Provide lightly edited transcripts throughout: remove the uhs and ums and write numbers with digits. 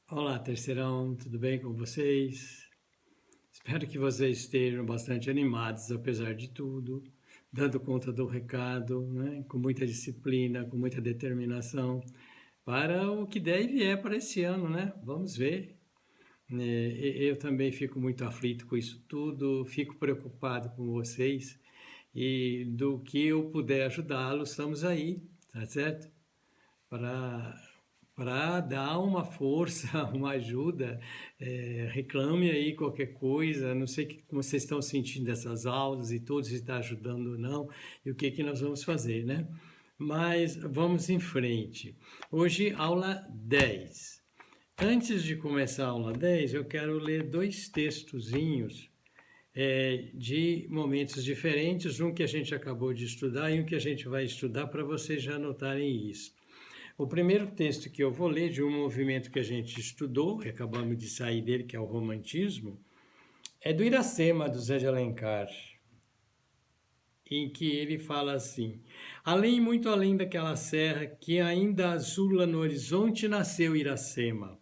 Olá, terceirão, tudo bem com vocês? Espero que vocês estejam bastante animados, apesar de tudo, dando conta do recado, né? Com muita disciplina, com muita determinação, para o que der e vier para esse ano, né? Vamos ver. Eu também fico muito aflito com isso tudo, fico preocupado com vocês e do que eu puder ajudá-los, estamos aí, tá certo? Para dar uma força, uma ajuda, reclame aí qualquer coisa, não sei como vocês estão sentindo dessas aulas e tudo, se está ajudando ou não, e o que que nós vamos fazer, né? Mas vamos em frente. Hoje, aula 10. Antes de começar a aula 10, eu quero ler dois textozinhos de momentos diferentes, um que a gente acabou de estudar e um que a gente vai estudar para vocês já anotarem isso. O primeiro texto que eu vou ler de um movimento que a gente estudou, que acabamos de sair dele, que é o romantismo, é do Iracema, do Zé de Alencar, em que ele fala assim: além, muito além daquela serra que ainda azula no horizonte, nasceu Iracema.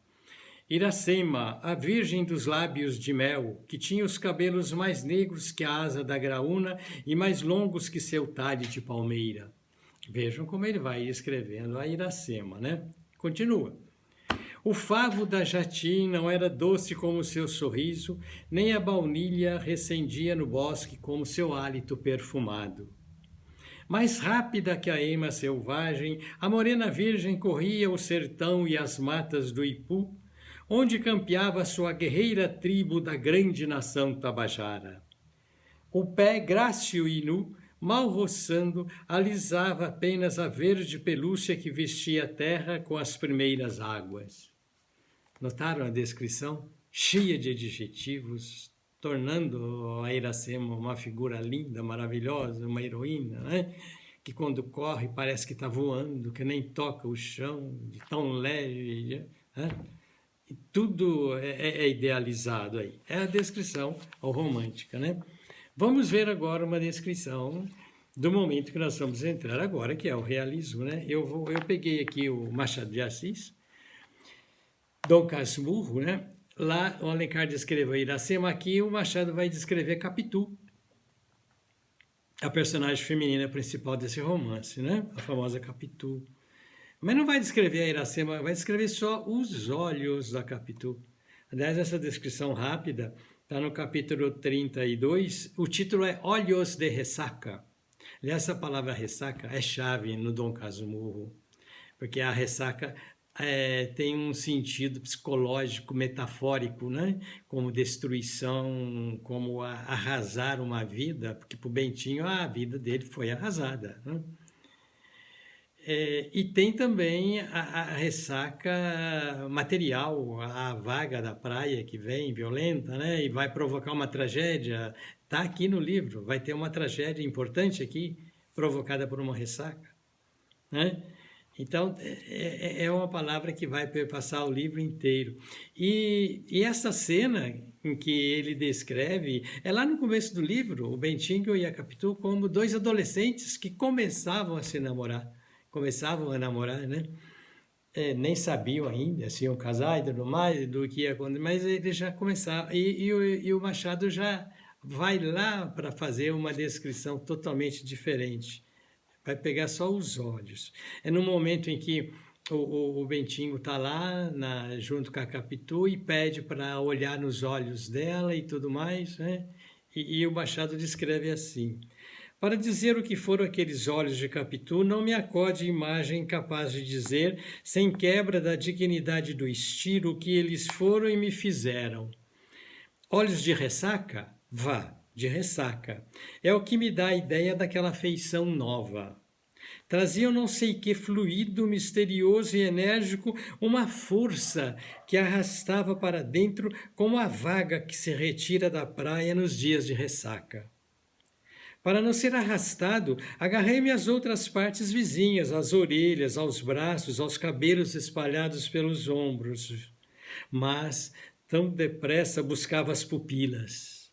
Iracema, a virgem dos lábios de mel, que tinha os cabelos mais negros que a asa da graúna e mais longos que seu talhe de palmeira. Vejam como ele vai escrevendo a Iracema, né? Continua. O favo da jati não era doce como seu sorriso, nem a baunilha recendia no bosque como seu hálito perfumado. Mais rápida que a ema selvagem, a morena virgem corria o sertão e as matas do Ipu, onde campeava sua guerreira tribo da grande nação tabajara. O pé grácil e nu, mal roçando, alisava apenas a verde pelúcia que vestia a terra com as primeiras águas. Notaram a descrição? Cheia de adjetivos, tornando a Iracema uma figura linda, maravilhosa, uma heroína, né? Que quando corre parece que está voando, que nem toca o chão, de tão leve, né? E tudo é idealizado aí. É a descrição romântica, né? Vamos ver agora uma descrição do momento que nós vamos entrar agora, que é o realismo, né? Eu peguei aqui o Machado de Assis, Dom Casmurro, né? Lá o Alencar descreveu Iracema, aqui o Machado vai descrever Capitu, a personagem feminina principal desse romance, né? A famosa Capitu. Mas não vai descrever a Iracema, vai descrever só os olhos da Capitu. Aliás, essa descrição rápida está no capítulo 32. O título é Olhos de Ressaca. Aliás, essa palavra ressaca é chave no Dom Casmurro, porque a ressaca tem um sentido psicológico, metafórico, né? Como destruição, como arrasar uma vida, porque para o Bentinho a vida dele foi arrasada, né? E tem também a ressaca material, a vaga da praia que vem violenta, né? E vai provocar uma tragédia. Está aqui no livro, vai ter uma tragédia importante aqui, provocada por uma ressaca, né? Então, é uma palavra que vai perpassar o livro inteiro. E essa cena em que ele descreve, é lá no começo do livro, o Bentinho e a Capitu como dois adolescentes que começavam a se namorar. Começavam a namorar, né? Nem sabiam ainda se iam casar e tudo mais, do que ia acontecer, mas eles já começaram. E o Machado já vai lá para fazer uma descrição totalmente diferente. Vai pegar só os olhos. É no momento em que o Bentinho está lá junto com a Capitu e pede para olhar nos olhos dela e tudo mais, né? E o Machado descreve assim: para dizer o que foram aqueles olhos de Capitu, não me acode imagem capaz de dizer, sem quebra da dignidade do estilo, o que eles foram e me fizeram. Olhos de ressaca? Vá, de ressaca. É o que me dá a ideia daquela feição nova. Traziam não sei que fluido, misterioso e enérgico, uma força que arrastava para dentro como a vaga que se retira da praia nos dias de ressaca. Para não ser arrastado, agarrei-me às outras partes vizinhas, às orelhas, aos braços, aos cabelos espalhados pelos ombros. Mas tão depressa buscava as pupilas.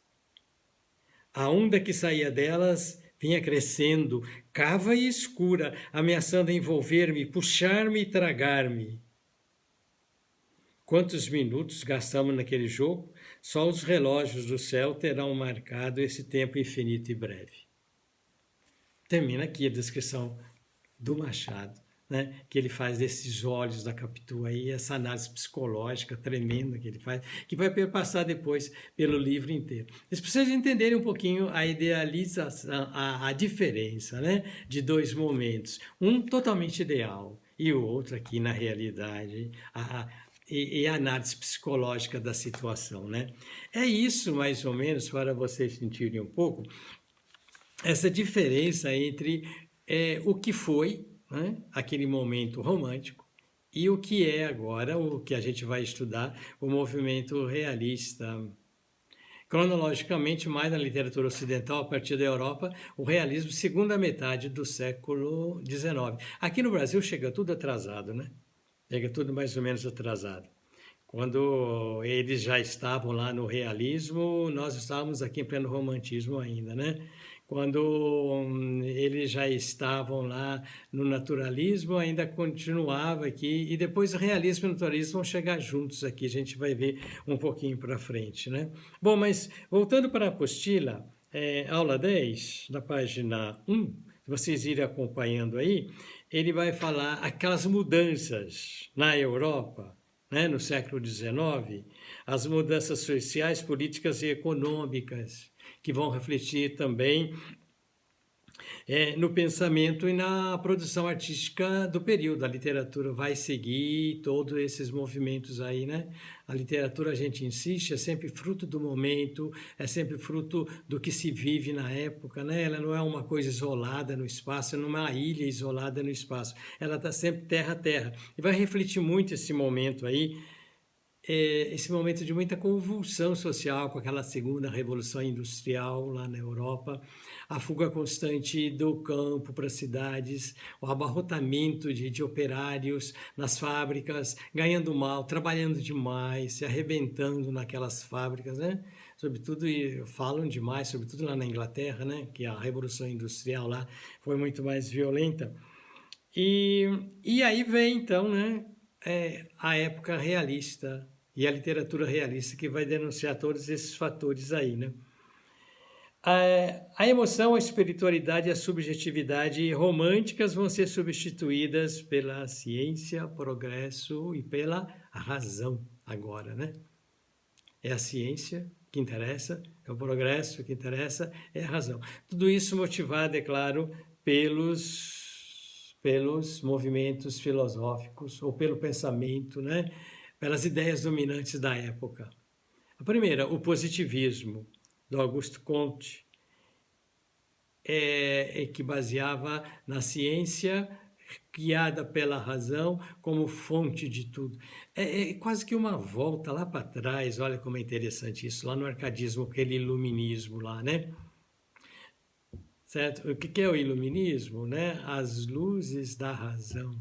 A onda que saía delas vinha crescendo, cava e escura, ameaçando envolver-me, puxar-me e tragar-me. quantos minutos gastamos naquele jogo, só os relógios do céu terão marcado esse tempo infinito e breve. Termina aqui a descrição do Machado, né, que ele faz desses olhos da Capitu aí, essa análise psicológica tremenda que ele faz, que vai perpassar depois pelo livro inteiro. Vocês precisam entender um pouquinho a idealização, a diferença, né, de dois momentos, um totalmente ideal e o outro aqui na realidade, e a análise psicológica da situação, né? É isso mais ou menos para vocês sentirem um pouco essa diferença entre o que foi, né, aquele momento romântico e o que é agora, o que a gente vai estudar, o movimento realista. Cronologicamente, mais na literatura ocidental, a partir da Europa, o realismo, segunda metade do século XIX. Aqui no Brasil chega tudo atrasado, né? Chega tudo mais ou menos atrasado. Quando eles já estavam lá no realismo, nós estávamos aqui em pleno romantismo ainda, né? Quando eles já estavam lá no naturalismo, ainda continuava aqui, e depois o realismo e o naturalismo vão chegar juntos aqui, a gente vai ver um pouquinho para frente, né? Bom, mas voltando para a apostila, aula 10, na página 1, se vocês irem acompanhando aí, ele vai falar aquelas mudanças na Europa, né, no século XIX, as mudanças sociais, políticas e econômicas, que vão refletir também no pensamento e na produção artística do período. A literatura vai seguir todos esses movimentos aí, né? A literatura, a gente insiste, é sempre fruto do momento, é sempre fruto do que se vive na época, né? Ela não é uma coisa isolada no espaço, não é uma ilha isolada no espaço. Ela está sempre terra a terra. E vai refletir muito esse momento aí, esse momento de muita convulsão social com aquela segunda revolução industrial lá na Europa, a fuga constante do campo para as cidades, o abarrotamento de operários nas fábricas, ganhando mal, trabalhando demais, se arrebentando naquelas fábricas, né? Sobretudo, e falam demais, sobretudo lá na Inglaterra, né? Que a revolução industrial lá foi muito mais violenta. E aí vem, então, né? A época realista e a literatura realista que vai denunciar todos esses fatores aí, né? A emoção, a espiritualidade e a subjetividade românticas vão ser substituídas pela ciência, progresso e pela razão agora, né? É a ciência que interessa, é o progresso que interessa, é a razão. Tudo isso motivado, é claro, pelos movimentos filosóficos ou pelo pensamento, né? Pelas ideias dominantes da época. A primeira, o positivismo, do Auguste Comte, que baseava na ciência guiada pela razão como fonte de tudo. É quase que uma volta lá para trás, olha como é interessante isso, lá no arcadismo, aquele iluminismo lá, né? Certo? O que é o iluminismo, né? As luzes da razão,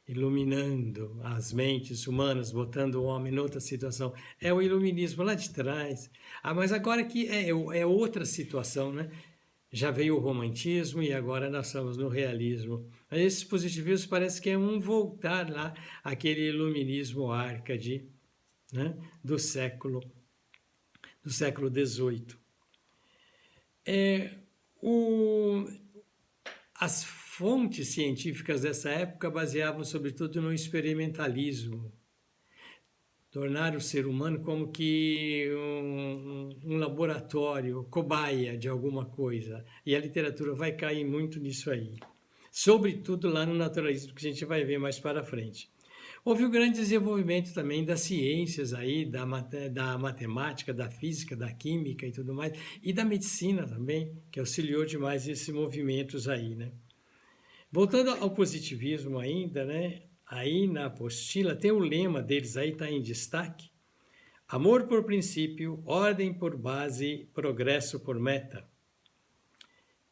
iluminando as mentes humanas, botando o homem em outra situação. É o iluminismo lá de trás. Mas agora que é outra situação, né? Já veio o romantismo e agora nós estamos no realismo. Esses positivismos parece que é um voltar lá àquele iluminismo árcade, né? do século XVIII. As fontes científicas dessa época baseavam sobretudo no experimentalismo, tornar o ser humano como que um laboratório, cobaia de alguma coisa. E a literatura vai cair muito nisso aí. Sobretudo lá no naturalismo, que a gente vai ver mais para frente. Houve um grande desenvolvimento também das ciências aí, da matemática, da física, da química e tudo mais, e da medicina também, que auxiliou demais esses movimentos aí, né? Voltando ao positivismo ainda, né? Aí na apostila tem o lema deles aí, está em destaque: amor por princípio, ordem por base, progresso por meta.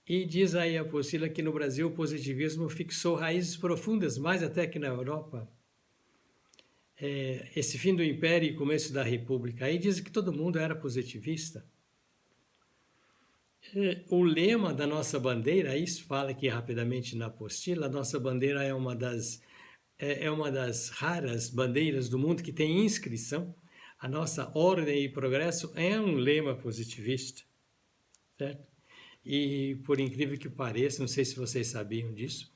E diz aí a apostila que no Brasil o positivismo fixou raízes profundas, mais até que na Europa. Esse fim do Império e começo da República, aí diz que todo mundo era positivista. O lema da nossa bandeira, isso fala aqui rapidamente na apostila, a nossa bandeira é uma das é uma das raras bandeiras do mundo que tem inscrição. A nossa ordem e progresso é um lema positivista, certo? E por incrível que pareça, não sei se vocês sabiam disso,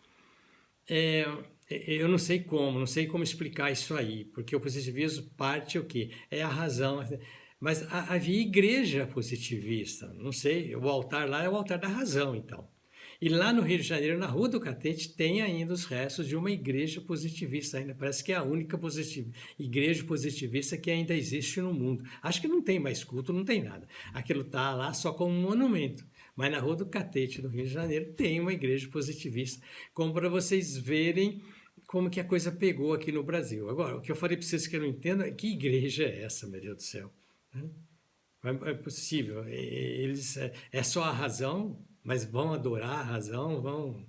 eu não sei como explicar isso aí, porque o positivismo parte o quê? É a razão, mas havia igreja positivista, não sei, o altar lá é o altar da razão, então. E lá no Rio de Janeiro, na Rua do Catete, tem ainda os restos de uma igreja positivista ainda. Parece que é a única igreja positivista que ainda existe no mundo. Acho que não tem mais culto, não tem nada. Aquilo está lá só como um monumento. Mas na Rua do Catete, no Rio de Janeiro, tem uma igreja positivista, como para vocês verem como que a coisa pegou aqui no Brasil. Agora, o que eu falei para vocês que eu não entendo é que igreja é essa, meu Deus do céu? É possível. Eles é só a razão, mas vão adorar a razão,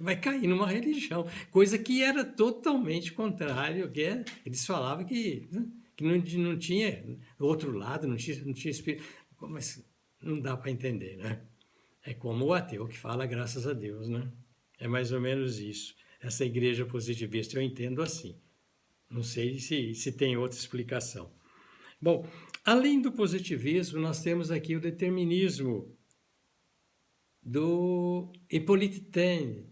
vai cair numa religião, coisa que era totalmente contrário, eles falavam que não tinha outro lado, não tinha espírito, mas não dá para entender, né? É como o ateu que fala graças a Deus, né? É mais ou menos isso. Essa igreja positivista eu entendo assim. Não sei se tem outra explicação. Bom, além do positivismo, nós temos aqui o determinismo do Hippolyte Taine,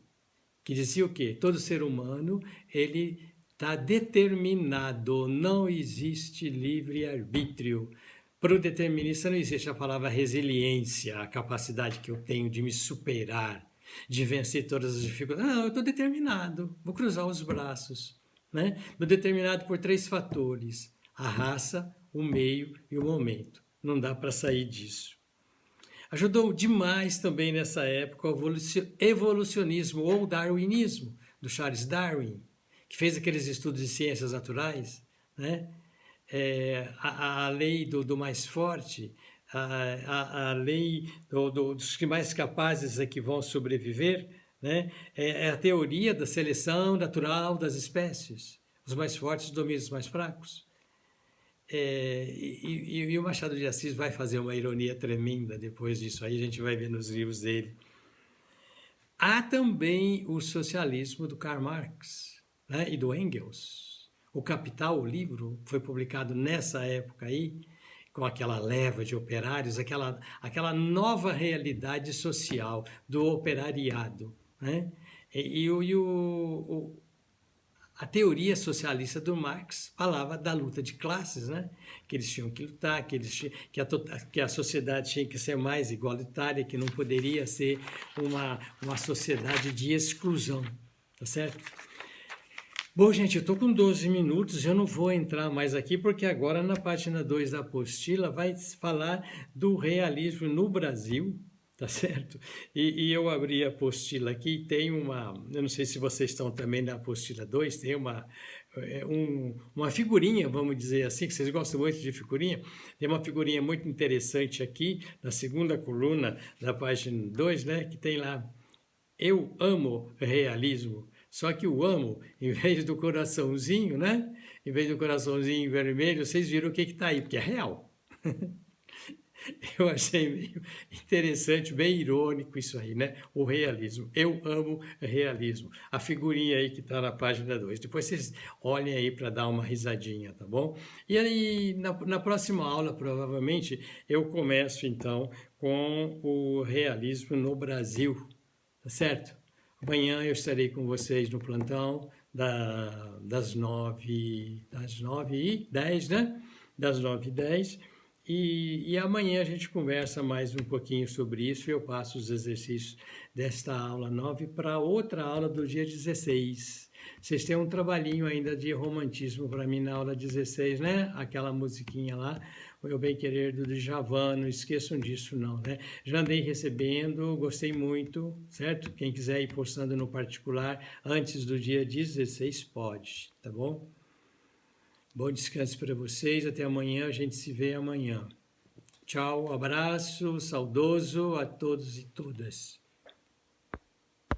que dizia o quê? Todo ser humano, ele está determinado, não existe livre-arbítrio. Para o determinista não existe a palavra resiliência, a capacidade que eu tenho de me superar, de vencer todas as dificuldades. Não, eu estou determinado, vou cruzar os braços. Né? Estou determinado por 3 fatores: a raça, o meio e o momento. Não dá para sair disso. Ajudou demais também nessa época o evolucionismo ou darwinismo, do Charles Darwin, que fez aqueles estudos de ciências naturais, né? A lei do mais forte, a lei dos que mais capazes é que vão sobreviver, né? É a teoria da seleção natural das espécies. Os mais fortes dominam os mais fracos. E o Machado de Assis vai fazer uma ironia tremenda depois disso, aí a gente vai ver nos livros dele. Há também o socialismo do Karl Marx, né, e do Engels. O Capital, o livro, foi publicado nessa época aí, com aquela leva de operários, aquela nova realidade social do operariado. Né? A teoria socialista do Marx falava da luta de classes, né? Que eles tinham que lutar, que a sociedade tinha que ser mais igualitária, que não poderia ser uma sociedade de exclusão, tá certo? Bom, gente, eu estou com 12 minutos, eu não vou entrar mais aqui, porque agora na página 2 da apostila vai falar do realismo no Brasil, tá certo? E eu abri a apostila aqui e tem eu não sei se vocês estão também na apostila 2, tem uma figurinha, vamos dizer assim, que vocês gostam muito de figurinha, tem uma figurinha muito interessante aqui, na segunda coluna da página 2, né, que tem lá, eu amo realismo, só que o amo, em vez do coraçãozinho, né, em vez do coraçãozinho vermelho, vocês viram o que está aí, porque é real. Eu achei meio interessante, bem irônico isso aí, né? O realismo. Eu amo realismo. A figurinha aí que está na página 2. Depois vocês olhem aí para dar uma risadinha, tá bom? E aí, na próxima aula, provavelmente, eu começo, então, com o realismo no Brasil, tá certo? Amanhã eu estarei com vocês no plantão das 9h10, né? Das 9h10. E amanhã a gente conversa mais um pouquinho sobre isso e eu passo os exercícios desta aula 9 para outra aula do dia 16. Vocês têm um trabalhinho ainda de romantismo para mim na aula 16, né? Aquela musiquinha lá, o Eu Bem Querer do Djavan, não esqueçam disso não, né? Já andei recebendo, gostei muito, certo? Quem quiser ir postando no particular antes do dia 16 pode, tá bom? Bom descanso para vocês, até amanhã, a gente se vê amanhã. Tchau, abraço saudoso a todos e todas.